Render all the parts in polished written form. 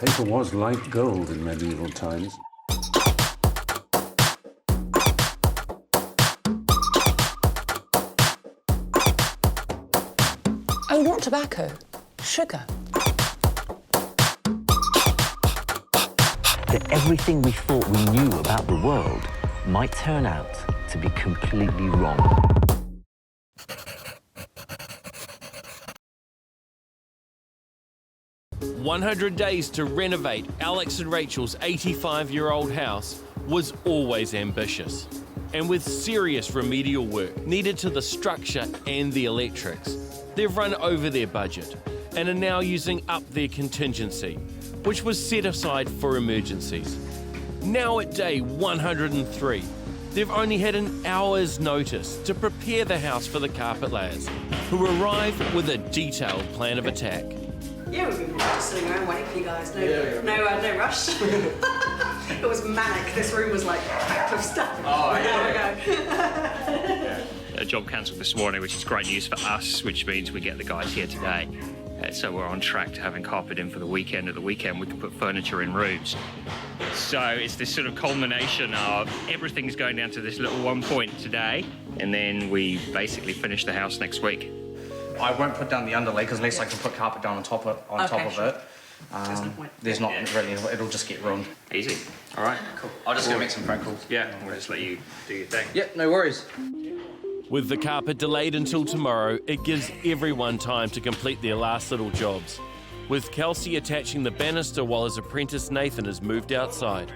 Paper was like gold in medieval times. Oh, not tobacco. Sugar. That everything we thought we knew about the world might turn out to be completely wrong. "100 days to renovate Alex and Rachel's 85-year-old house was always ambitious, and with serious remedial work needed to the structure and the electrics, they've run over their budget and are now using up their contingency, which was set aside for emergencies. Now at day 103, they've only had an hour's notice to prepare the house for the carpet layers, who arrive with a detailed plan of attack. Yeah, we've been just sitting around waiting for you guys. No rush. It was manic. This room was like packed with stuff. Oh, There we go. A job cancelled this morning, which is great news for us, which means we get the guys here today. So we're on track to having carpet in for the weekend. At the weekend, we can put furniture in rooms. So it's this sort of culmination of everything's going down to this little one point today, and then we basically finish the house next week. I won't put down the underlay because at least I can put carpet down on top of it. There's no point. There's not really, it'll just get ruined. Easy. All right, Cool. I'll just go make some phone calls. Yeah, we'll just let you do your thing. Yeah, no worries. With the carpet delayed until tomorrow, it gives everyone time to complete their last little jobs, with Kelsey attaching the banister while his apprentice Nathan has moved outside.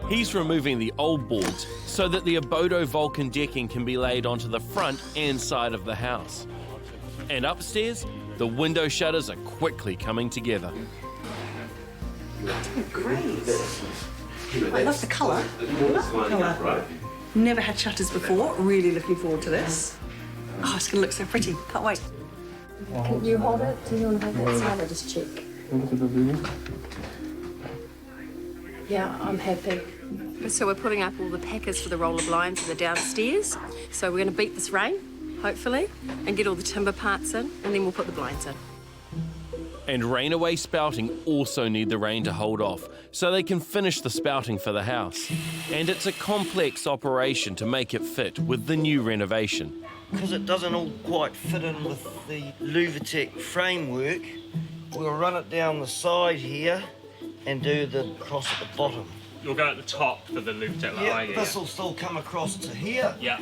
He's removing the old boards so that the Abode Vulcan decking can be laid onto the front and side of the house. And upstairs, the window shutters are quickly coming together. Great. I love the colour. Never had shutters before. Really looking forward to this. Oh, it's going to look so pretty. Can't wait. Can you hold it? Do you want to hold it? So I'll just check. Yeah, I'm happy. So we're putting up all the packers for the roller blinds in the downstairs. So we're going to beat this rain, hopefully, and get all the timber parts in, and then we'll put the blinds in. And rainaway spouting also need the rain to hold off, so they can finish the spouting for the house. And it's a complex operation to make it fit with the new renovation. Because it doesn't all quite fit in with the Luvatec framework, we'll run it down the side here and do the cross at the bottom. You'll go at the top for the Luvatec Yeah, this will still come across to here. Yeah.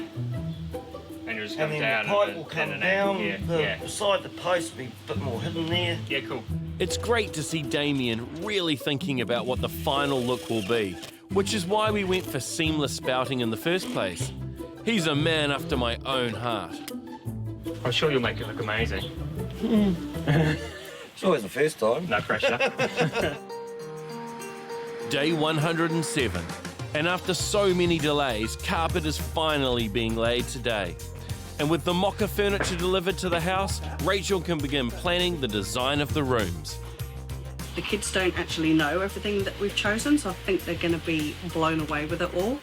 And you'll just And come then down the pipe will come down. here. Beside the post will be a bit more hidden there. Yeah, cool. It's great to see Damien really thinking about what the final look will be, which is why we went for seamless spouting in the first place. He's a man after my own heart. I'm sure you'll make it look amazing. It's always the first time. No pressure. Day 107, and after so many delays, carpet is finally being laid today. And with the mocha furniture delivered to the house, Rachel can begin planning the design of the rooms. The kids don't actually know everything that we've chosen, so I think they're going to be blown away with it all.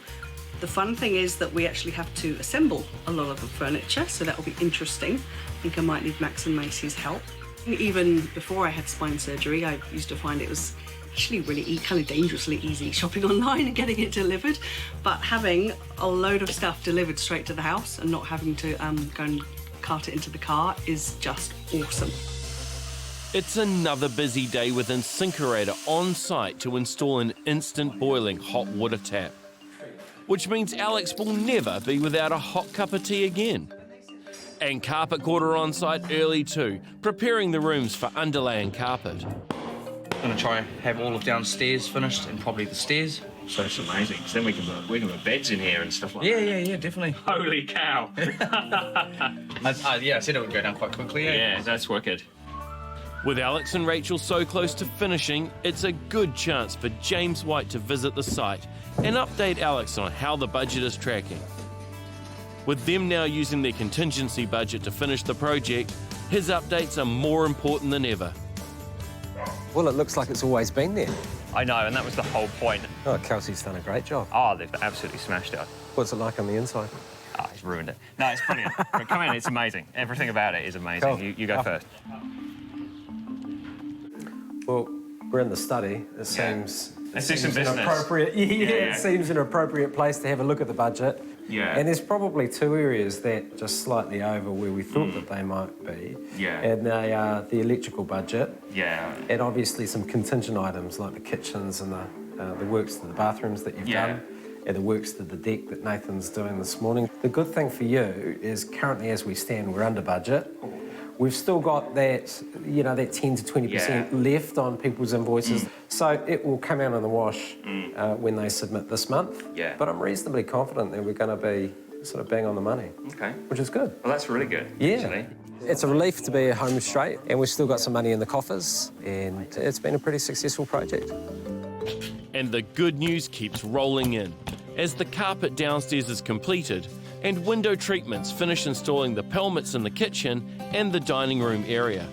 The fun thing is that we actually have to assemble a lot of the furniture, so that will be interesting. I think I might need Max and Macy's help. Even before I had spine surgery, I used to find it was actually really kind of dangerously easy shopping online and getting it delivered. But having a load of stuff delivered straight to the house and not having to go and cart it into the car is just awesome. It's another busy day with Incinerator on site to install an instant boiling hot water tap, which means Alex will never be without a hot cup of tea again. And carpet quarter on site early too, preparing the rooms for underlaying carpet. I'm going to try and have all of downstairs finished and probably the stairs. So it's amazing, because then we can put beds in here and stuff like that. Yeah, definitely. Holy cow. I said it would go down quite quickly. Yeah, that's wicked. With Alex and Rachel so close to finishing, it's a good chance for James White to visit the site and update Alex on how the budget is tracking. With them now using their contingency budget to finish the project, his updates are more important than ever. Well, it looks like it's always been there. I know, and that was the whole point. Oh, Kelsey's done a great job. Oh, they've absolutely smashed it. What's it like on the inside? Oh, he's ruined it. No, it's brilliant. But come in, it's amazing. Everything about it is amazing. Cool. You go first. Well, We're in the study. It seems... Let's do some business. It seems an appropriate place to have a look at the budget. Yeah. And there's probably 2 areas that just slightly over where we thought that they might be. Yeah. And they are the electrical budget. Yeah. And obviously some contingent items like the kitchens and the works to the bathrooms that you've done. And the works to the deck that Nathan's doing this morning. The good thing for you is currently as we stand, we're under budget. We've still got that, you know, that 10 to 20% left on people's invoices. So it will come out in the wash when they submit this month. Yeah. But I'm reasonably confident that we're going to be sort of bang on the money. Okay. Which is good. Well, that's really good, Yeah. actually. It's a relief to be home straight, and we've still got some money in the coffers, and it's been a pretty successful project. And the good news keeps rolling in. As the carpet downstairs is completed and window treatments finish installing the pelmets in the kitchen and the dining room area.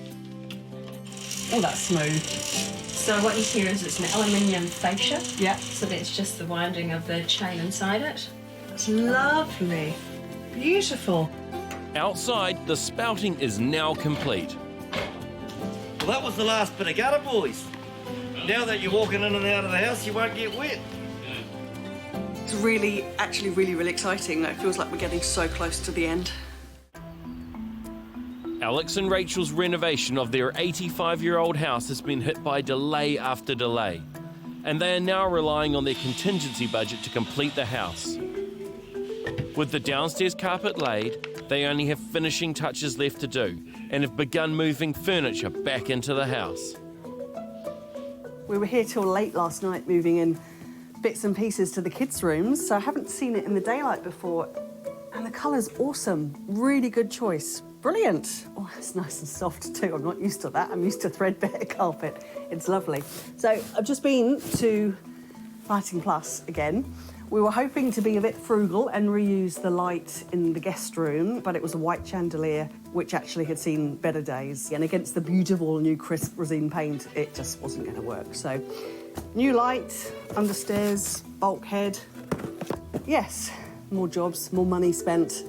Oh, that's smooth. So what you hear is it's an aluminium fascia. Yeah. So that's just the winding of the chain inside it. That's lovely. Beautiful. Outside, the spouting is now complete. Well, that was the last bit of gutter, boys. Now that you're walking in and out of the house, you won't get wet. It's really, actually really exciting. It feels like we're getting so close to the end. Alex and Rachel's renovation of their 85-year-old house has been hit by delay after delay, and they are now relying on their contingency budget to complete the house. With the downstairs carpet laid, they only have finishing touches left to do and have begun moving furniture back into the house. We were here till late last night moving in bits and pieces to the kids' rooms, so I haven't seen it in the daylight before. And the colour's awesome. Really good choice. Brilliant. Oh, it's nice and soft too. I'm not used to that. I'm used to threadbare carpet. It's lovely. So I've just been to Lighting Plus again. We were hoping to be a bit frugal and reuse the light in the guest room, but it was a white chandelier, which actually had seen better days. And against the beautiful new crisp resin paint, it just wasn't going to work. So new light, understairs, bulkhead. Yes, more jobs, more money spent,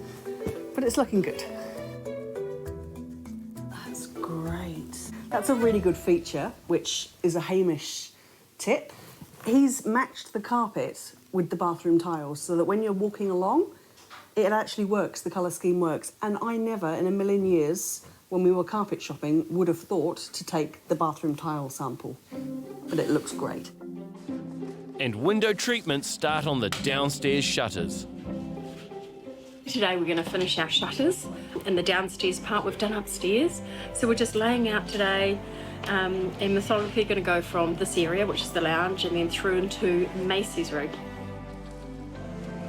but it's looking good. That's great. That's a really good feature, which is a Hamish tip. He's matched the carpet with the bathroom tiles so that when you're walking along, it actually works, the colour scheme works. And I never, in a million years, when we were carpet shopping, would have thought to take the bathroom tile sample. But it looks great. And window treatments start on the downstairs shutters. Today we're going to finish our shutters and the downstairs part we've done upstairs. So we're just laying out today and methodically going to go from this area, which is the lounge, and then through into Macy's room.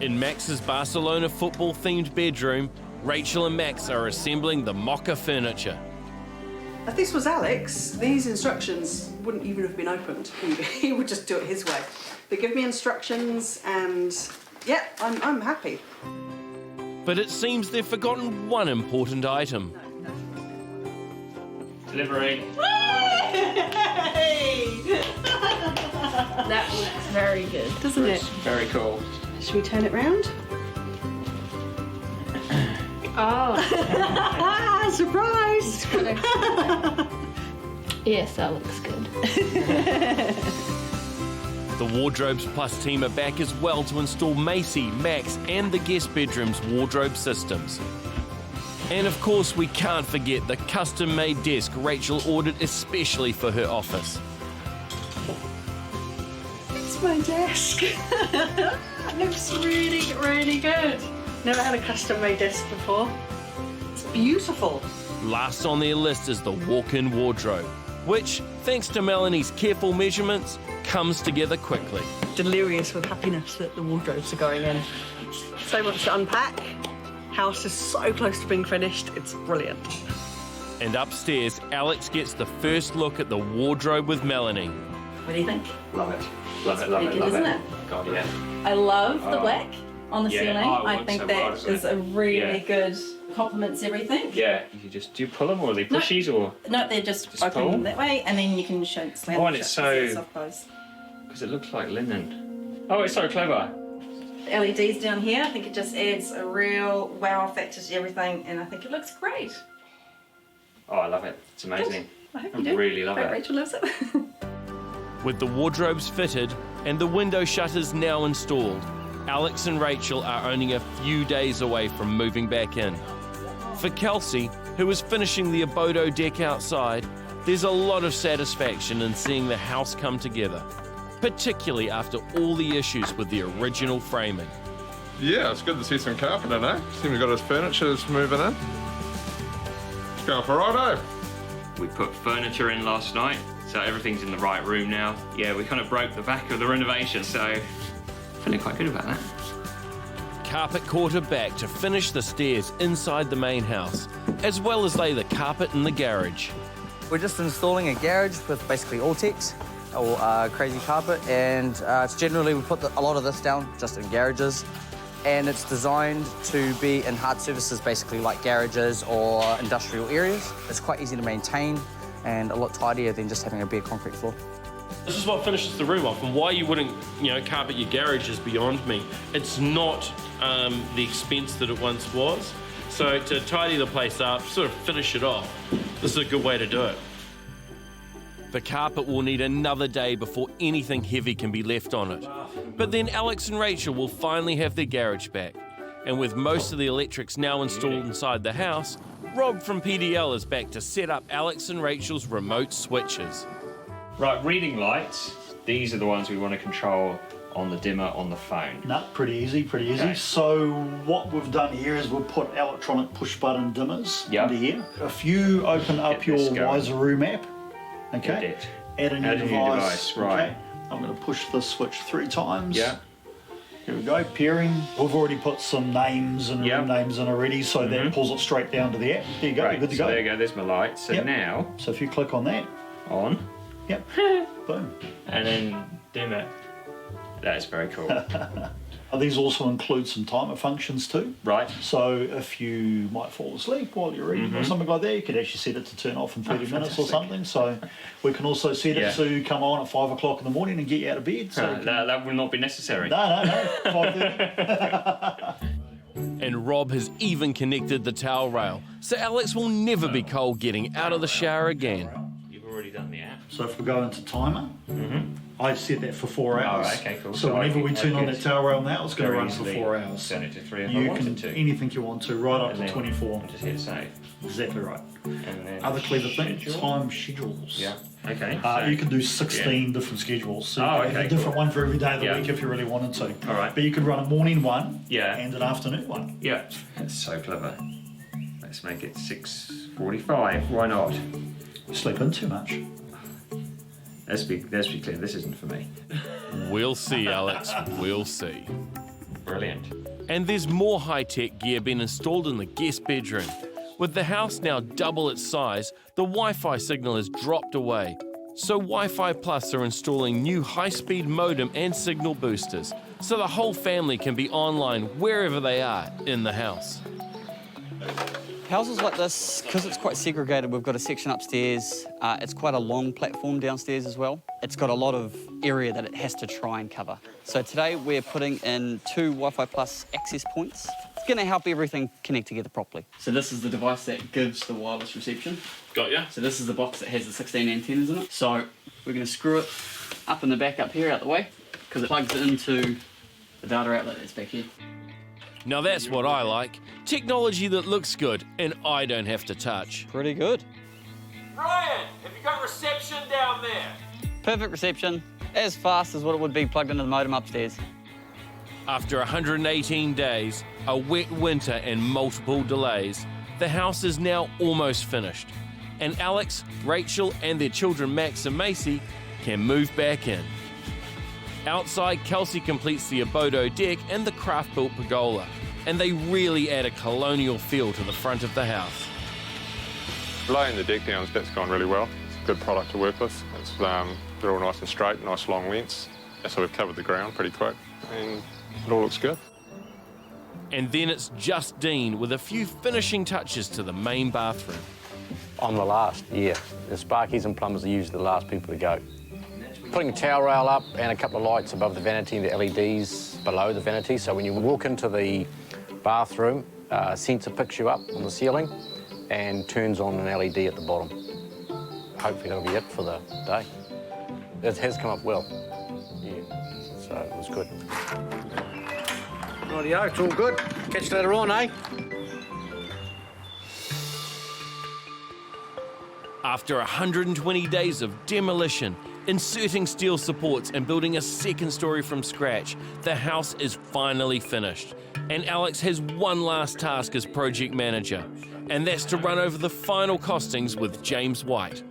In Max's Barcelona football-themed bedroom, Rachel and Max are assembling the mocha furniture. If this was Alex, these instructions wouldn't even have been opened. He would just do it his way. They give me instructions and, yeah, I'm happy. But it seems they've forgotten one important item. Delivery. That looks very good, doesn't it? Very cool. Should we turn it round? Oh. Surprise! Yes, that looks good. The Wardrobes Plus team are back as well to install Macy, Max and the guest bedroom's wardrobe systems. And of course we can't forget the custom-made desk Rachel ordered especially for her office. It's my desk. It looks really, really good. Never had a custom-made desk before. It's beautiful. Last on their list is the walk-in wardrobe, which, thanks to Melanie's careful measurements, comes together quickly. Delirious with happiness that the wardrobes are going in. So much to unpack. House is so close to being finished, it's brilliant. And upstairs, Alex gets the first look at the wardrobe with Melanie. What do you think? Love it. Love it, love it, love it. God, yeah. I love the black on the Yeah, ceiling. oh, it I works think so that well, doesn't is it? a really Yeah. good, complements everything. Yeah. Do you pull them or are they pushies or? No, they're just open pull? that way, and then you can slam Oh, and them it's shut so- to soft close. Because it looks like linen. Oh, it's so clever. The LEDs down here, I think it just adds a real wow factor to everything, and I think it looks great. Oh, I love it. It's amazing. I hope I you do. really love I hope it. Rachel loves it. With the wardrobes fitted and the window shutters now installed, Alex and Rachel are only a few days away from moving back in. For Kelsey, who is finishing the Abode deck outside, there's a lot of satisfaction in seeing the house come together, particularly after all the issues with the original framing. Yeah, it's good to see some carpet in, eh? See we've got his furniture moving in. It's going for righto. We put furniture in last night, so everything's in the right room now. Yeah, we kind of broke the back of the renovation, so feeling quite good about that. Carpet quarter back to finish the stairs inside the main house, as well as lay the carpet in the garage. We're just installing a garage with basically All-Tex or crazy carpet, and it's generally we put a lot of this down just in garages, and it's designed to be in hard surfaces, basically like garages or industrial areas. It's quite easy to maintain and a lot tidier than just having a bare concrete floor. This is what finishes the room off, and why you wouldn't, carpet your garage is beyond me. It's not the expense that it once was. So to tidy the place up, sort of finish it off, this is a good way to do it. The carpet will need another day before anything heavy can be left on it. But then Alex and Rachel will finally have their garage back. And with most of the electrics now installed inside the house, Rob from PDL is back to set up Alex and Rachel's remote switches. Right, reading lights. These are the ones we want to control on the dimmer on the phone. No, pretty easy, pretty easy. Okay. So what we've done here is we've put electronic push button dimmers into here. If you open up your Wiseroo app, okay, add a new device, right. Okay. I'm going to push the switch 3 times. Yeah. Here we go, pairing. We've already put some names and room names in already, so that pulls it straight down to the app. There you go, you're good to go. So there you go, there's my light. So now... So if you click on that. On. Yep. Boom. And then dim it. That's very cool. These also include some timer functions too. Right. So if you might fall asleep while you're reading or something like that, you could actually set it to turn off in 30 minutes or something. So we can also set it to come on at 5 o'clock in the morning and get you out of bed. So that will not be necessary. No, 5:30. And Rob has even connected the towel rail, so Alex will never be cold getting out of the shower again. You've already done the app. So if we go into timer, I set that for 4 hours. Oh, okay, cool. So whenever we turn on that towel rail now, it's going to run for 4 hours. Turn it to 3 if You I wanted can to. anything you want to, right up to 24. Just hit save. Exactly right. And then Other clever thing, time schedules. Yeah. Okay. You can do 16 different schedules. So you can have a different one for every day of the week if you really wanted to. All right. But you could run a morning one and an afternoon one. Yeah. That's so clever. Let's make it 6:45. Why not? You sleep in too much. Let's be clear, this isn't for me. We'll see, Alex, we'll see. Brilliant. And there's more high-tech gear being installed in the guest bedroom. With the house now double its size, the Wi-Fi signal has dropped away. So Wi-Fi Plus are installing new high-speed modem and signal boosters, so the whole family can be online wherever they are in the house. Houses like this, because it's quite segregated, we've got a section upstairs. It's quite a long platform downstairs as well. It's got a lot of area that it has to try and cover. So today we're putting in 2 Wi-Fi Plus access points. It's going to help everything connect together properly. So this is the device that gives the wireless reception. Got ya. So this is the box that has the 16 antennas in it. So we're going to screw it up in the back up here out the way, because it plugs into the data outlet that's back here. Now that's what I like. Technology that looks good and I don't have to touch. Pretty good. Brian, have you got reception down there? Perfect reception, as fast as what it would be plugged into the modem upstairs. After 118 days, a wet winter and multiple delays, the house is now almost finished. And Alex, Rachel and their children Max and Macy can move back in. Outside, Kelsey completes the Abode deck and the craft-built pergola, and they really add a colonial feel to the front of the house. Laying the deck down, that's gone really well. It's a good product to work with. It's they're all nice and straight, nice long lengths. So we've covered the ground pretty quick, and it all looks good. And then it's just Dean with a few finishing touches to the main bathroom. I'm the last, yeah. The sparkies and plumbers are usually the last people to go. Putting a towel rail up and a couple of lights above the vanity and the LEDs below the vanity, so when you walk into the bathroom, a sensor picks you up on the ceiling and turns on an LED at the bottom. Hopefully that'll be it for the day. it has come up well. Yeah, so it was good. Rightio, it's all good. Catch you later on, eh? After 120 days of demolition, inserting steel supports and building a second story from scratch, the house is finally finished. And Alex has one last task as project manager, and that's to run over the final costings with James White.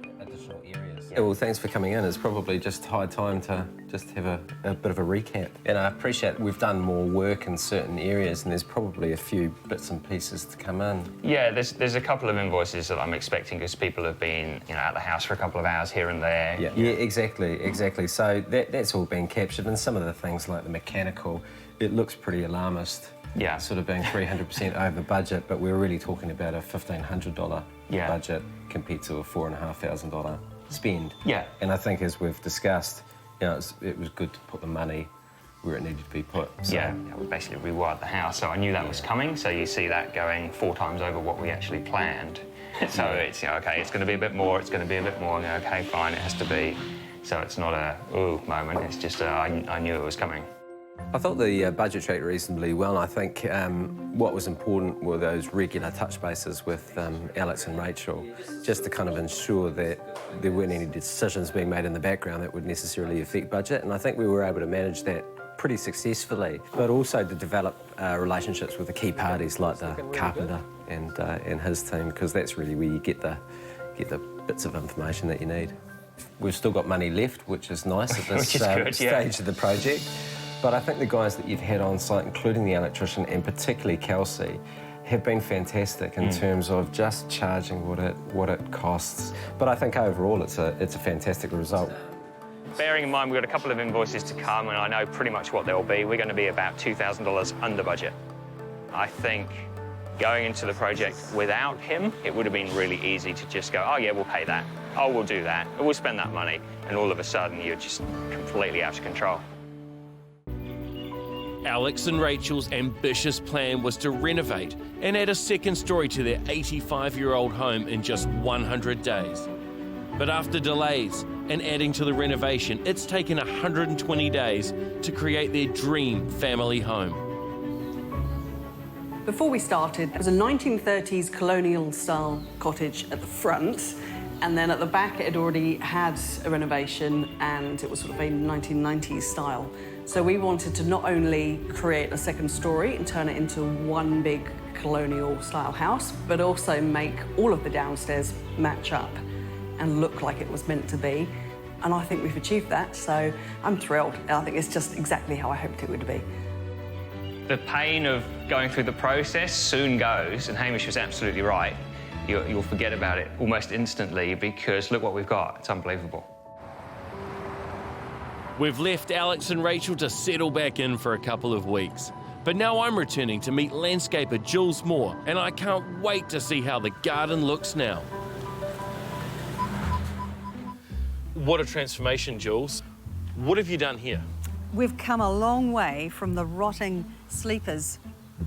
Yeah, well, thanks for coming in. It's probably just high time to just have a bit of a recap. And I appreciate we've done more work in certain areas, and there's probably a few bits and pieces to come in. Yeah, there's a couple of invoices that I'm expecting because people have been, at the house for a couple of hours here and there. Yeah, exactly. So that's all been captured, and some of the things like the mechanical, it looks pretty alarmist. Yeah. Sort of being 300% over budget, but we're really talking about a $1,500 budget compared to a $4,500 spend. Yeah. And I think, as we've discussed, it was good to put the money where it needed to be put. So. Yeah, we basically rewired the house, so I knew that was coming, so you see that going 4 times over what we actually planned. So it's, okay, it's going to be a bit more, it's going to be a bit more, okay, fine, it has to be. So it's not a, ooh, moment, it's just I knew it was coming. I thought the budget tracked reasonably well. I think what was important were those regular touch bases with Alex and Rachel, just to kind of ensure that there weren't any decisions being made in the background that would necessarily affect budget. And I think we were able to manage that pretty successfully, but also to develop relationships with the key parties like the carpenter and his team, because that's really where you get the bits of information that you need. We've still got money left, which is nice at this stage of the project. But I think the guys that you've had on site, including the electrician and particularly Kelsey, have been fantastic in terms of just charging what it costs. But I think overall it's a fantastic result. Bearing in mind we've got a couple of invoices to come, and I know pretty much what they'll be. We're going to be about $2,000 under budget. I think going into the project without him, it would have been really easy to just go, oh yeah, we'll pay that. Oh, we'll do that. We'll spend that money. And all of a sudden you're just completely out of control. Alex and Rachel's ambitious plan was to renovate and add a second story to their 85-year-old home in just 100 days. But after delays and adding to the renovation, it's taken 120 days to create their dream family home. Before we started, it was a 1930s colonial-style cottage at the front, and then at the back it had already had a renovation, and it was sort of a 1990s style. So we wanted to not only create a second story and turn it into one big colonial-style house, but also make all of the downstairs match up and look like it was meant to be. And I think we've achieved that, so I'm thrilled. I think it's just exactly how I hoped it would be. The pain of going through the process soon goes, and Hamish was absolutely right. You'll forget about it almost instantly because look what we've got. It's unbelievable. We've left Alex and Rachel to settle back in for a couple of weeks. But now I'm returning to meet landscaper Jules Moore, and I can't wait to see how the garden looks now. What a transformation, Jules. What have you done here? We've come a long way from the rotting sleepers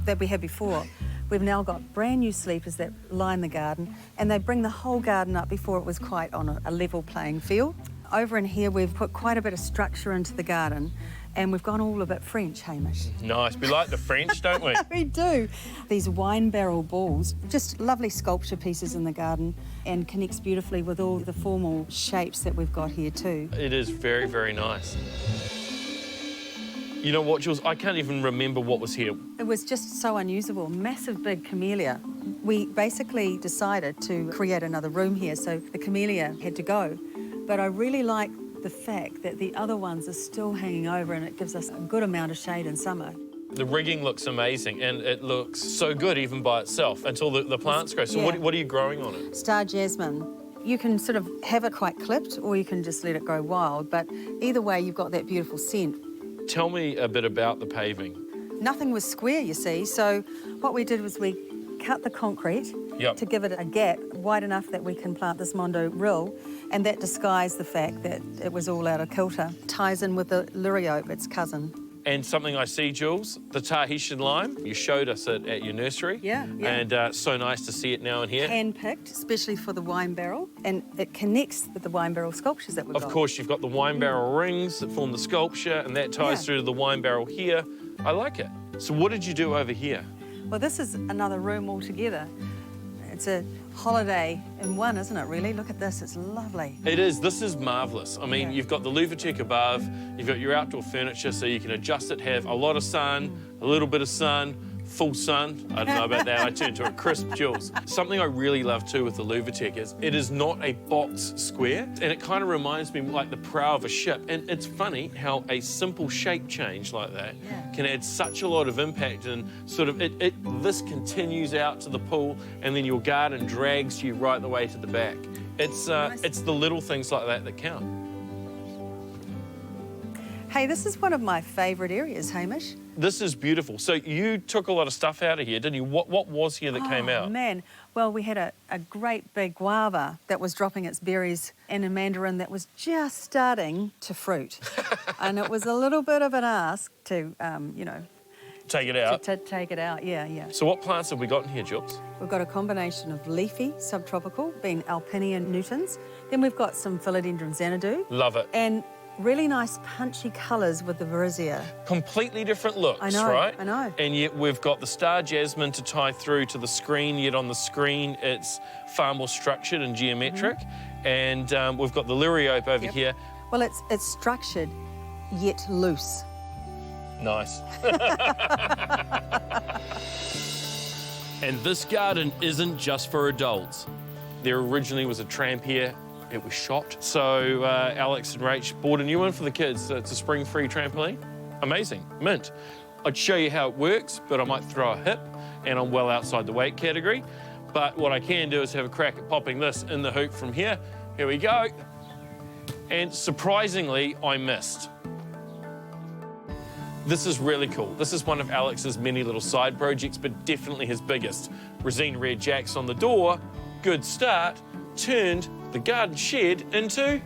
that we had before. We've now got brand new sleepers that line the garden, and they bring the whole garden up. Before it was quite on a level playing field. Over in here, we've put quite a bit of structure into the garden, and we've gone all a bit French, Hamish. Nice. We like the French, don't we? We do. These wine barrel balls, just lovely sculpture pieces in the garden, and connects beautifully with all the formal shapes that we've got here too. It is very, very nice. You know what, Jules? I can't even remember what was here. It was just so unusable. Massive big camellia. We basically decided to create another room here, so the camellia had to go. But I really like the fact that the other ones are still hanging over, and it gives us a good amount of shade in summer. The rigging looks amazing, and it looks so good even by itself until the plants grow. So what are you growing on it? Star jasmine. You can sort of have it quite clipped, or you can just let it grow wild, but either way you've got that beautiful scent. Tell me a bit about the paving. Nothing was square, you see, so what we did was we cut the concrete to give it a gap wide enough that we can plant this Mondo rill, and that disguised the fact that it was all out of kilter. Ties in with the liriope, its cousin. And something I see, Jules, the Tahitian lime. You showed us it at your nursery. Yeah, yeah. And so nice to see it now in here. Hand-picked, especially for the wine barrel, and it connects with the wine barrel sculptures that we've got. Of course, you've got the wine barrel rings that form the sculpture, and that ties through to the wine barrel here. I like it. So what did you do over here? Well, this is another room altogether. It's a holiday in one, isn't it, really? Look at this, it's lovely. It is. This is marvellous. I mean, you've got the louvetic above, you've got your outdoor furniture, so you can adjust it, have a lot of sun, a little bit of sun, full sun. I don't know about that. I turned to a crisp, Jules. Something I really love too with the louvetic is it is not a box square, and it kind of reminds me like the prow of a ship. And it's funny how a simple shape change like that can add such a lot of impact, and sort of this continues out to the pool, and then your garden drags you right the way to the back. It's the little things like that that count. Hey, this is one of my favourite areas, Hamish. This is beautiful. So you took a lot of stuff out of here, didn't you? What was here that came out? Oh, man. Well, we had a great big guava that was dropping its berries and a mandarin that was just starting to fruit. And it was a little bit of an ask to, you know... Take it out? To take it out, yeah. So what plants have we got in here, Jules? We've got a combination of leafy, subtropical, being Alpinia nutans. Then we've got some Philodendron Xanadu. Love it. And really nice punchy colours with the Verizia. Completely different looks, I know, right? I know. And yet we've got the star jasmine to tie through to the screen, yet on the screen it's far more structured and geometric. And we've got the liriope over here. Well, it's structured, yet loose. Nice. And this garden isn't just for adults. There originally was a tramp here. It was shot. So Alex and Rach bought a new one for the kids. It's a spring-free trampoline. Amazing, mint. I'd show you how it works, but I might throw a hip, and I'm well outside the weight category. But what I can do is have a crack at popping this in the hoop from here. Here we go. And surprisingly, I missed. This is really cool. This is one of Alex's many little side projects, but definitely his biggest. Resine red jacks on the door, good start, turned the garden shed into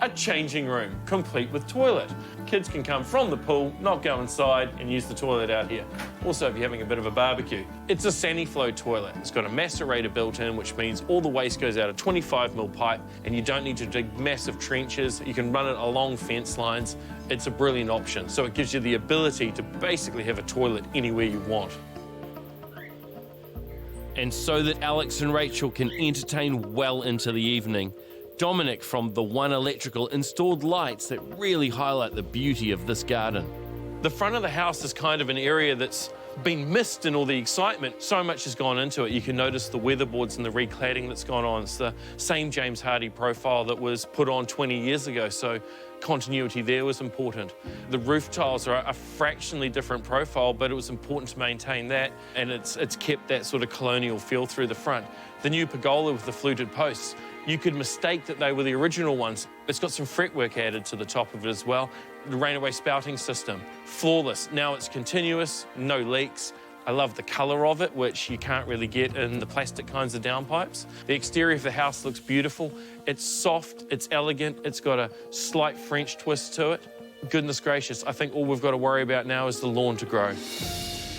a changing room, complete with toilet. Kids can come from the pool, not go inside, and use the toilet out here. Also, if you're having a bit of a barbecue. It's a Saniflow toilet. It's got a macerator built in, which means all the waste goes out a 25mm pipe, and you don't need to dig massive trenches. You can run it along fence lines. It's a brilliant option. So it gives you the ability to basically have a toilet anywhere you want. And so that Alex and Rachel can entertain well into the evening, Dominic from The One Electrical installed lights that really highlight the beauty of this garden. The front of the house is kind of an area that's been missed in all the excitement. So much has gone into it. You can notice the weatherboards and the recladding that's gone on. It's the same James Hardy profile that was put on 20 years ago, so continuity there was important. The roof tiles are a fractionally different profile, but it was important to maintain that, and it's kept that sort of colonial feel through the front. The new pergola with the fluted posts, you could mistake that they were the original ones. It's got some fretwork added to the top of it as well. The rain-away spouting system, flawless. Now it's continuous, no leaks. I love the colour of it, which you can't really get in the plastic kinds of downpipes. The exterior of the house looks beautiful. It's soft, it's elegant, it's got a slight French twist to it. Goodness gracious, I think all we've got to worry about now is the lawn to grow.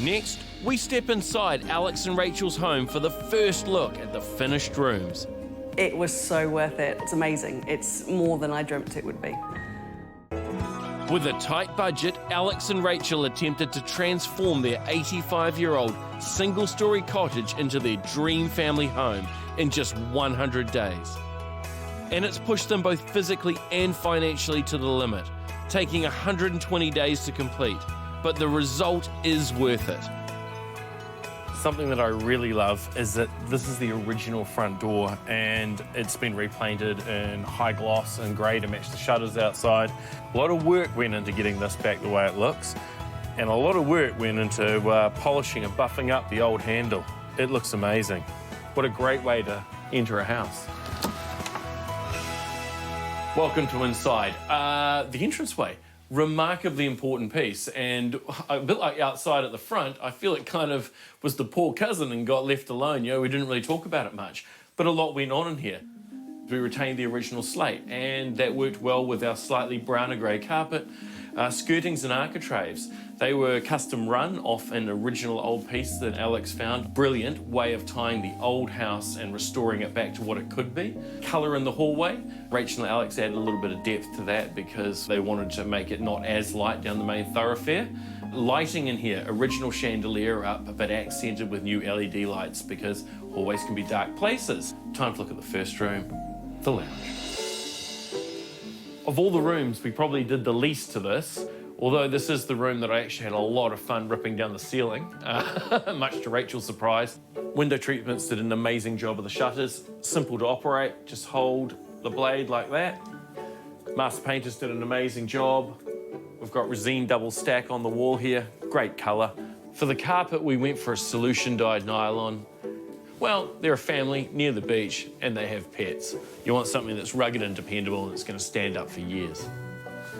Next, we step inside Alex and Rachel's home for the first look at the finished rooms. It was so worth it. It's amazing. It's more than I dreamt it would be. With a tight budget, Alex and Rachel attempted to transform their 85-year-old single-storey cottage into their dream family home in just 100 days. And it's pushed them both physically and financially to the limit, taking 120 days to complete. But the result is worth it. Something that I really love is that this is the original front door, and it's been repainted in high gloss and grey to match the shutters outside. A lot of work went into getting this back the way it looks, and a lot of work went into polishing and buffing up the old handle. It looks amazing. What a great way to enter a house. Welcome to inside. The entranceway. Remarkably important piece, and a bit like outside at the front, I feel it kind of was the poor cousin and got left alone. You know, we didn't really talk about it much, but a lot went on in here. We retained the original slate, and that worked well with our slightly browner grey carpet. Skirtings and architraves. They were custom run off an original old piece that Alex found. Brilliant way of tying the old house and restoring it back to what it could be. Colour in the hallway. Rachel and Alex added a little bit of depth to that because they wanted to make it not as light down the main thoroughfare. Lighting in here, original chandelier up, but accented with new LED lights because hallways can be dark places. Time to look at the first room, the lounge. Of all the rooms, we probably did the least to this, although this is the room that I actually had a lot of fun ripping down the ceiling, much to Rachel's surprise. Window treatments did an amazing job of the shutters. Simple to operate, just hold the blade like that. Master painters did an amazing job. We've got resin double stack on the wall here, great colour. For the carpet, we went for a solution-dyed nylon. Well, they're a family near the beach and they have pets. You want something that's rugged and dependable and it's going to stand up for years.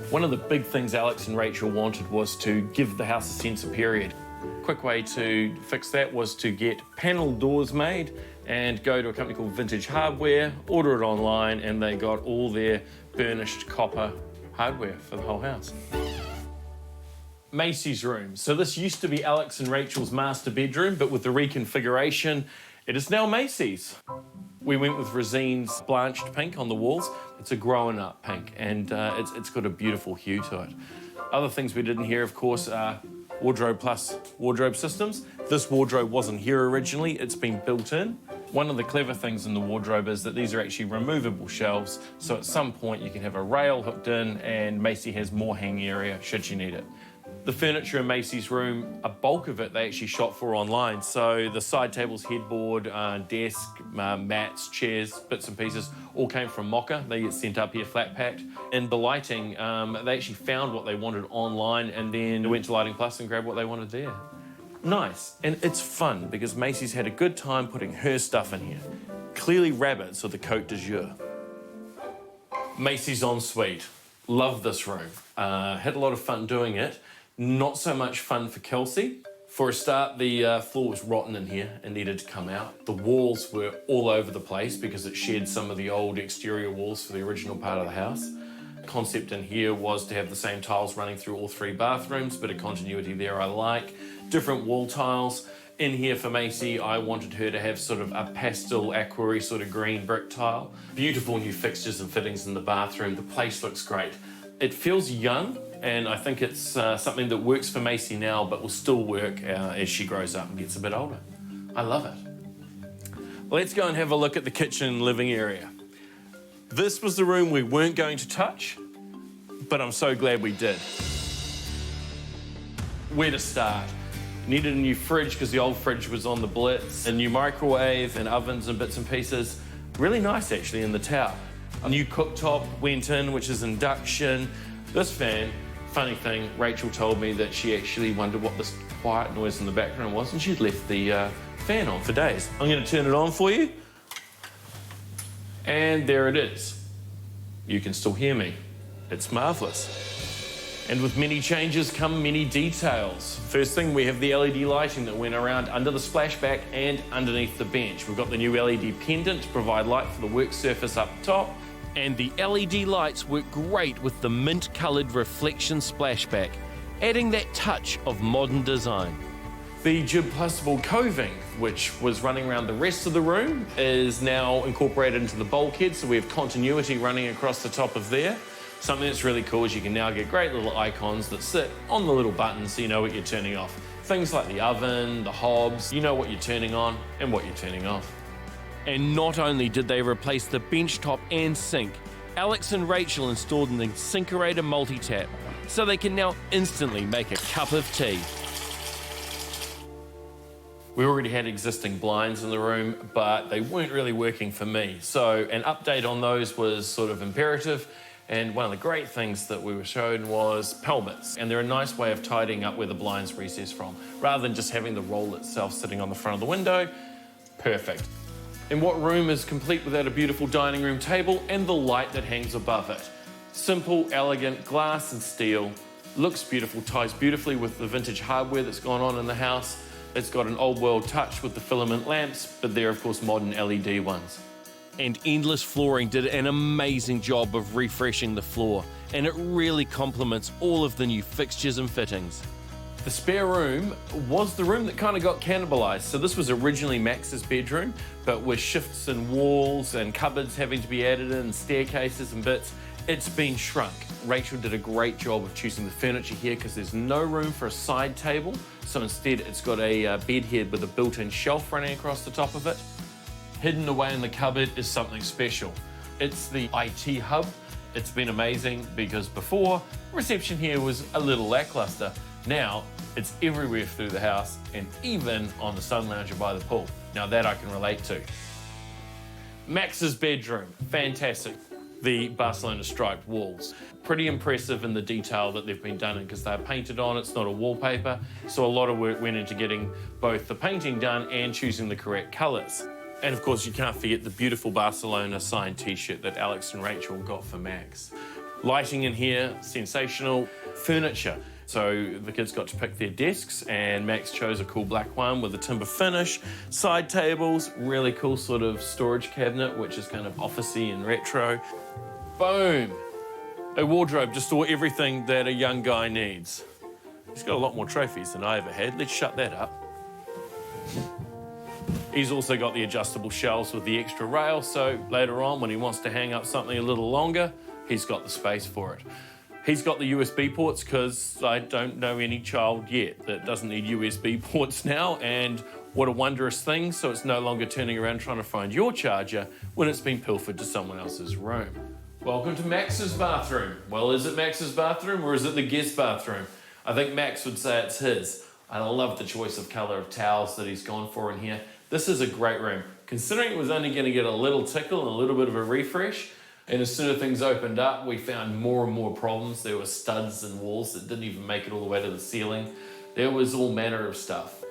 One of the big things Alex and Rachel wanted was to give the house a sense of period. Quick way to fix that was to get panel doors made and go to a company called Vintage Hardware, order it online, and they got all their burnished copper hardware for the whole house. Macy's room. So this used to be Alex and Rachel's master bedroom, but with the reconfiguration, it is now Macy's. We went with Resin's blanched pink on the walls. It's a growing up pink, and it's got a beautiful hue to it. Other things we did in here, of course, are wardrobe plus wardrobe systems. This wardrobe wasn't here originally, it's been built in. One of the clever things in the wardrobe is that these are actually removable shelves, so at some point you can have a rail hooked in and Macy has more hanging area should you need it. The furniture in Macy's room, a bulk of it they actually shot for online. So the side tables, headboard, desk, mats, chairs, bits and pieces, all came from Mocha. They get sent up here flat packed. And the lighting, they actually found what they wanted online and then went to Lighting Plus and grabbed what they wanted there. Nice, and it's fun because Macy's had a good time putting her stuff in here. Clearly rabbits are the cote du jour. Macy's ensuite. Love this room. Had a lot of fun doing it. Not so much fun for Kelsey. For a start, the floor was rotten in here and needed to come out. The walls were all over the place because it shared some of the old exterior walls for the original part of the house. The concept in here was to have the same tiles running through all three bathrooms, bit of continuity there I like. Different wall tiles. In here for Macy, I wanted her to have sort of a pastel aquary sort of green brick tile. Beautiful new fixtures and fittings in the bathroom. The place looks great. It feels young, and I think it's something that works for Macy now, but will still work as she grows up and gets a bit older. I love it. Let's go and have a look at the kitchen and living area. This was the room we weren't going to touch, but I'm so glad we did. Where to start? Needed a new fridge because the old fridge was on the blitz, a new microwave and ovens and bits and pieces. Really nice actually in the tower. A new cooktop went in, which is induction. This fan, funny thing, Rachel told me that she actually wondered what this quiet noise in the background was and she'd left the fan on for days. I'm going to turn it on for you. And there it is. You can still hear me. It's marvellous. And with many changes come many details. First thing, we have the LED lighting that went around under the splashback and underneath the bench. We've got the new LED pendant to provide light for the work surface up top. And the LED lights work great with the mint-coloured reflection splashback, adding that touch of modern design. The jib-plastable coving, which was running around the rest of the room, is now incorporated into the bulkhead, so we have continuity running across the top of there. Something that's really cool is you can now get great little icons that sit on the little buttons so you know what you're turning off. Things like the oven, the hobs, you know what you're turning on and what you're turning off. And not only did they replace the bench top and sink, Alex and Rachel installed an Syncerator multi-tap so they can now instantly make a cup of tea. We already had existing blinds in the room, but they weren't really working for me. So an update on those was sort of imperative. And one of the great things that we were shown was pelmets. And they're a nice way of tidying up where the blinds recess from. Rather than just having the roll itself sitting on the front of the window, perfect. And what room is complete without a beautiful dining room table and the light that hangs above it? Simple, elegant, glass and steel. Looks beautiful, ties beautifully with the vintage hardware that's gone on in the house. It's got an old world touch with the filament lamps, but they're of course modern LED ones. and Endless Flooring did an amazing job of refreshing the floor, and it really complements all of the new fixtures and fittings. The spare room was the room that kind of got cannibalized. So this was originally Max's bedroom, but with shifts in walls and cupboards having to be added in, staircases and bits, it's been shrunk. Rachel did a great job of choosing the furniture here because there's no room for a side table. So instead it's got a bed head with a built-in shelf running across the top of it. Hidden away in the cupboard is something special. It's the IT hub. It's been amazing because before, reception here was a little lackluster. Now, it's everywhere through the house and even on the sun lounger by the pool. Now that I can relate to. Max's bedroom, fantastic. The Barcelona striped walls. Pretty impressive in the detail that they've been done in because they're painted on, it's not a wallpaper. So a lot of work went into getting both the painting done and choosing the correct colours. And of course you can't forget the beautiful Barcelona signed t-shirt that Alex and Rachel got for Max. Lighting in here, sensational. Furniture. So the kids got to pick their desks and Max chose a cool black one with a timber finish, side tables, really cool sort of storage cabinet, which is kind of officey and retro. Boom! A wardrobe to store everything that a young guy needs. He's got a lot more trophies than I ever had. Let's shut that up. He's also got the adjustable shelves with the extra rail, so later on when he wants to hang up something a little longer, he's got the space for it. He's got the USB ports because I don't know any child yet that doesn't need USB ports now, and what a wondrous thing, so it's no longer turning around trying to find your charger when it's been pilfered to someone else's room. Welcome to Max's bathroom. Well, is it Max's bathroom or is it the guest bathroom? I think Max would say it's his. I love the choice of colour of towels that he's gone for in here. This is a great room. Considering it was only going to get a little tickle and a little bit of a refresh, and as soon as things opened up, we found more and more problems. There were studs and walls that didn't even make it all the way to the ceiling. There was all manner of stuff.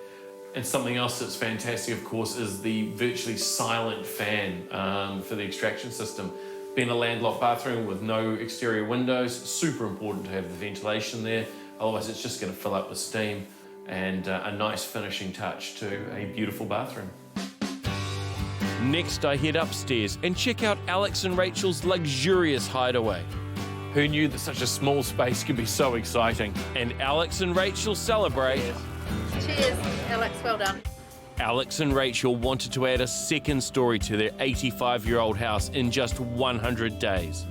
And something else that's fantastic, of course, is the virtually silent fan for the extraction system. Being a landlocked bathroom with no exterior windows, super important to have the ventilation there. Otherwise, it's just going to fill up with steam. And a nice finishing touch to a beautiful bathroom. Next, I head upstairs and check out Alex and Rachel's luxurious hideaway. Who knew that such a small space could be so exciting? And Alex and Rachel celebrate. Cheers, Alex, well done. Alex and Rachel wanted to add a second story to their 85-year-old house in just 100 days.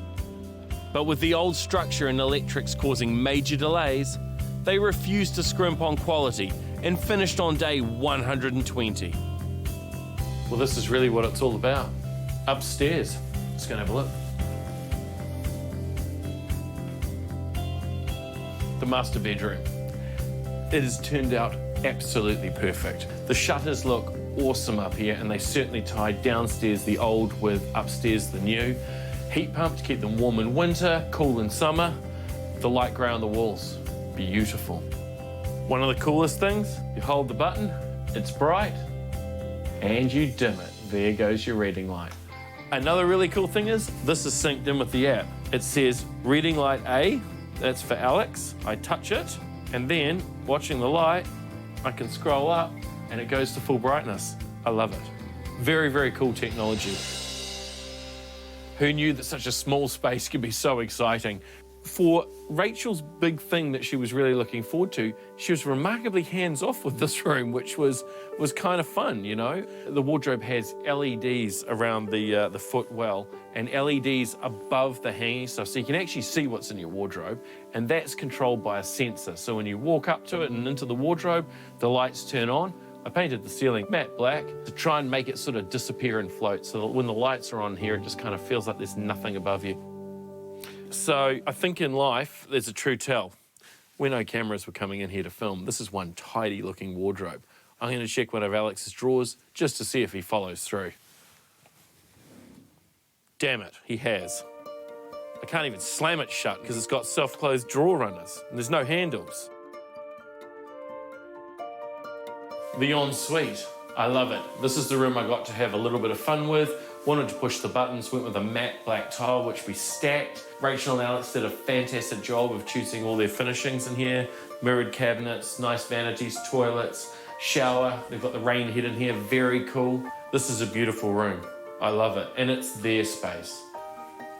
But with the old structure and electrics causing major delays, they refused to scrimp on quality and finished on day 120. Well, this is really what it's all about. Upstairs. Let's go and have a look. The master bedroom. It has turned out absolutely perfect. The shutters look awesome up here, and they certainly tied downstairs the old with upstairs the new. Heat pump to keep them warm in winter, cool in summer. The light grey on the walls. Beautiful. One of the coolest things, you hold the button, it's bright, and you dim it. There goes your reading light. Another really cool thing is, this is synced in with the app. It says reading light A, that's for Alex. I touch it, and then, watching the light, I can scroll up, and it goes to full brightness. I love it. Very, very cool technology. Who knew that such a small space could be so exciting? For Rachel's big thing that she was really looking forward to, she was remarkably hands-off with this room, which was kind of fun, you know. The wardrobe has LEDs around the footwell and LEDs above the hanging stuff, so you can actually see what's in your wardrobe, and that's controlled by a sensor. So when you walk up to it and into the wardrobe, the lights turn on. I painted the ceiling matte black to try and make it sort of disappear and float, so that when the lights are on here, it just kind of feels like there's nothing above you. So I think in life, there's a true tell. We know cameras were coming in here to film. This is one tidy looking wardrobe. I'm going to check one of Alex's drawers just to see if he follows through. Damn it, he has. I can't even slam it shut because it's got self-closed drawer runners and there's no handles. The ensuite, I love it. This is the room I got to have a little bit of fun with. Wanted to push the buttons, went with a matte black tile, which we stacked. Rachel and Alex did a fantastic job of choosing all their finishings in here. Mirrored cabinets, nice vanities, toilets, shower. They've got the rain head in here, very cool. This is a beautiful room. I love it, and it's their space.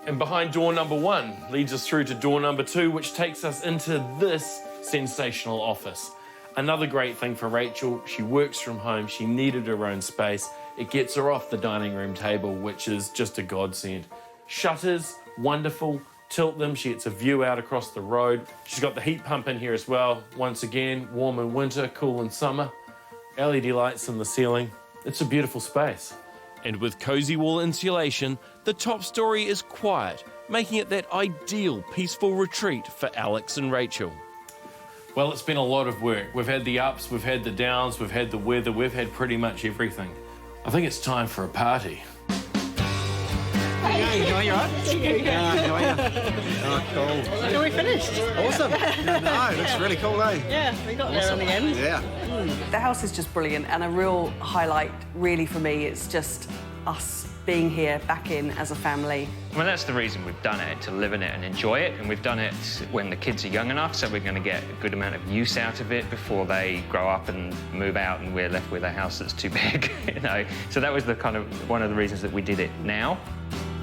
And behind door number 1 leads us through to door number 2, which takes us into this sensational office. Another great thing for Rachel, she works from home, she needed her own space. It gets her off the dining room table, which is just a godsend. Shutters, wonderful, tilt them, she gets a view out across the road. She's got the heat pump in here as well. Once again, warm in winter, cool in summer. LED lights in the ceiling. It's a beautiful space. And with cozy wall insulation, the top story is quiet, making it that ideal peaceful retreat for Alex and Rachel. Well, it's been a lot of work. We've had the ups, we've had the downs, we've had the weather, we've had pretty much everything. I think it's time for a party. Hey, you doing all right? How are you? Oh, cool. So we finished. Awesome. No, looks really cool, eh? Yeah, we got there in the end. Yeah. The house is just brilliant, and a real highlight, really, for me, it's just us being here back in as a family. Well, that's the reason we've done it, to live in it and enjoy it. And we've done it when the kids are young enough, so we're going to get a good amount of use out of it before they grow up and move out and we're left with a house that's too big, you know. So that was the kind of one of the reasons that we did it now.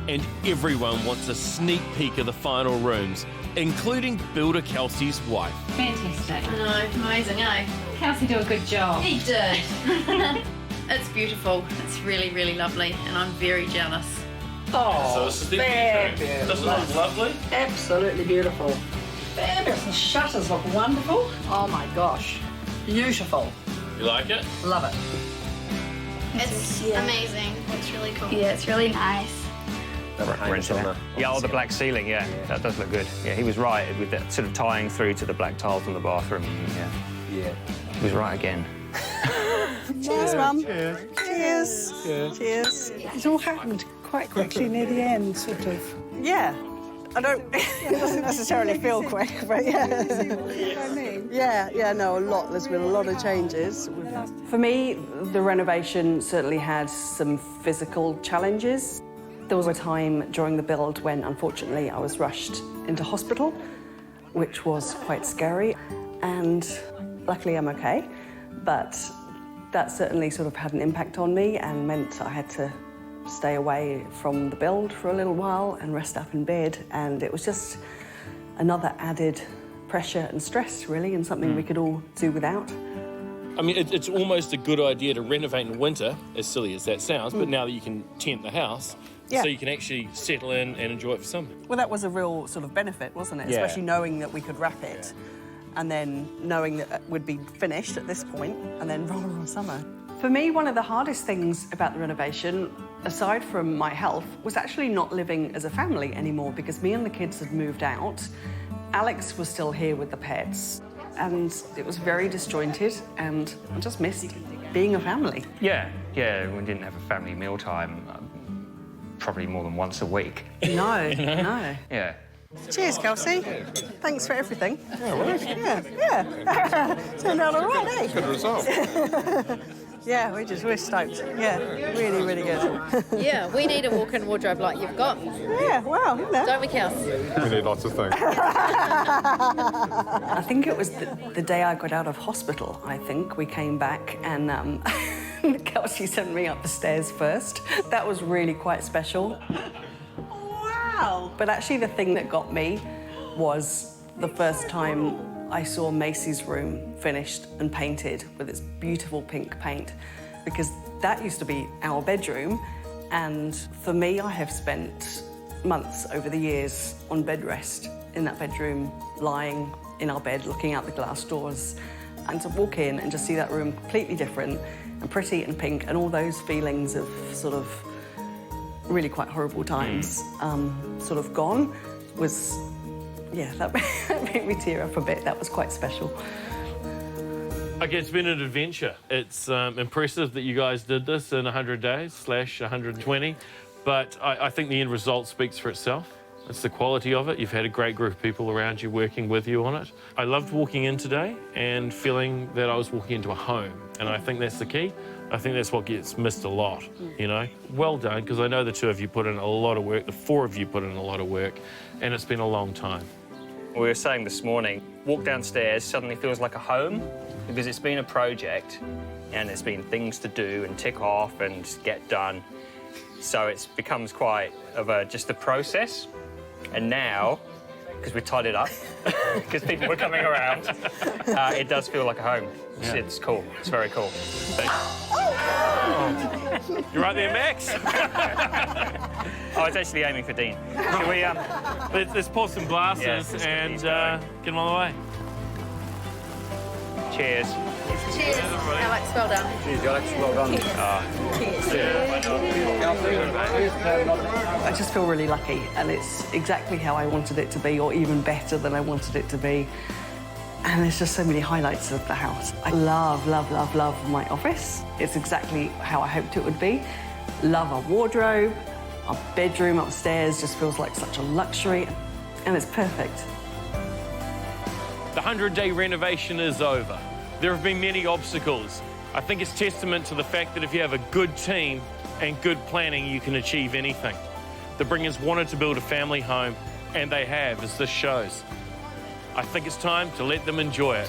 And everyone wants a sneak peek of the final rooms, including builder Kelsey's wife. Fantastic. I know, amazing, eh? Kelsey did a good job. He did. It's beautiful. It's really, really lovely, and I'm very jealous. Oh, So this is the fabulous. Doesn't it look lovely? Absolutely beautiful. Fabulous. The shutters look wonderful. Oh my gosh. Beautiful. You like it? Love it. It's amazing. It's really cool. Yeah, it's really nice. Yeah, oh, the black ceiling, yeah, that does look good. Yeah, he was right with that sort of tying through to the black tiles in the bathroom. Yeah. He was right again. Cheers, Mum. Cheers. Cheers. Cheers. It all happened quite quickly near the end, sort of. Yeah. I don't. It doesn't necessarily feel quick, but yeah. Yeah, no, a lot. There's been a lot of changes. For me, the renovation certainly had some physical challenges. There was a time during the build when, unfortunately, I was rushed into hospital, which was quite scary, and luckily I'm okay, but that certainly sort of had an impact on me and meant I had to stay away from the build for a little while and rest up in bed, and it was just another added pressure and stress, really, and something we could all do without. I mean, it's almost a good idea to renovate in winter, as silly as that sounds, but now that you can tent the house, so you can actually settle in and enjoy it for summer. Well, that was a real sort of benefit, wasn't it? Yeah. Especially knowing that we could wrap it and then knowing that it would be finished at this point and then roll on summer. For me, one of the hardest things about the renovation, aside from my health, was actually not living as a family anymore, because me and the kids had moved out. Alex was still here with the pets, and it was very disjointed, and I just missed being a family. Yeah, we didn't have a family mealtime probably more than once a week. No. Yeah. Cheers, Kelsey. Thanks for everything. Yeah, well, Yeah. Turned out all right, eh? good result. Yeah, we're stoked. Yeah, really, really good. Yeah, we need a walk-in wardrobe like you've got. Yeah, well, you know. Don't we, Kels? We need lots of things. I think it was the day I got out of hospital, I think. We came back and Kelsey sent me up the stairs first. That was really quite special. Wow! But actually the thing that got me was the first time I saw Macy's room finished and painted with its beautiful pink paint, because that used to be our bedroom, and for me, I have spent months over the years on bed rest in that bedroom, lying in our bed, looking out the glass doors, and to walk in and just see that room completely different and pretty and pink, and all those feelings of sort of really quite horrible times sort of gone was, yeah, that made me tear up a bit. That was quite special. Okay, it's been an adventure. It's impressive that you guys did this in 100 days / 120, but I think the end result speaks for itself. It's the quality of it. You've had a great group of people around you working with you on it. I loved walking in today and feeling that I was walking into a home, and I think that's the key. I think that's what gets missed a lot, you know? Well done, because I know the two of you put in a lot of work, the four of you put in a lot of work, and it's been a long time. We were saying this morning, walk downstairs suddenly feels like a home, because it's been a project and there's been things to do and tick off and get done. So it becomes quite of just a process. And now, because we tied it up, because people were coming around, it does feel like a home. It's cool. It's very cool. You right there, Max? I was actually aiming for Dean. Can we, let's pour some glasses and get them on the way. Cheers. Cheers, Alex, well done. Cheers, Alex, well done. I just feel really lucky, and it's exactly how I wanted it to be, or even better than I wanted it to be. And there's just so many highlights of the house. I love, love, love, love my office. It's exactly how I hoped it would be. Love our wardrobe. Our bedroom upstairs just feels like such a luxury, and it's perfect. The 100-day renovation is over. There have been many obstacles. I think it's testament to the fact that if you have a good team and good planning, you can achieve anything. The Breingans wanted to build a family home, and they have, as this shows. I think it's time to let them enjoy it.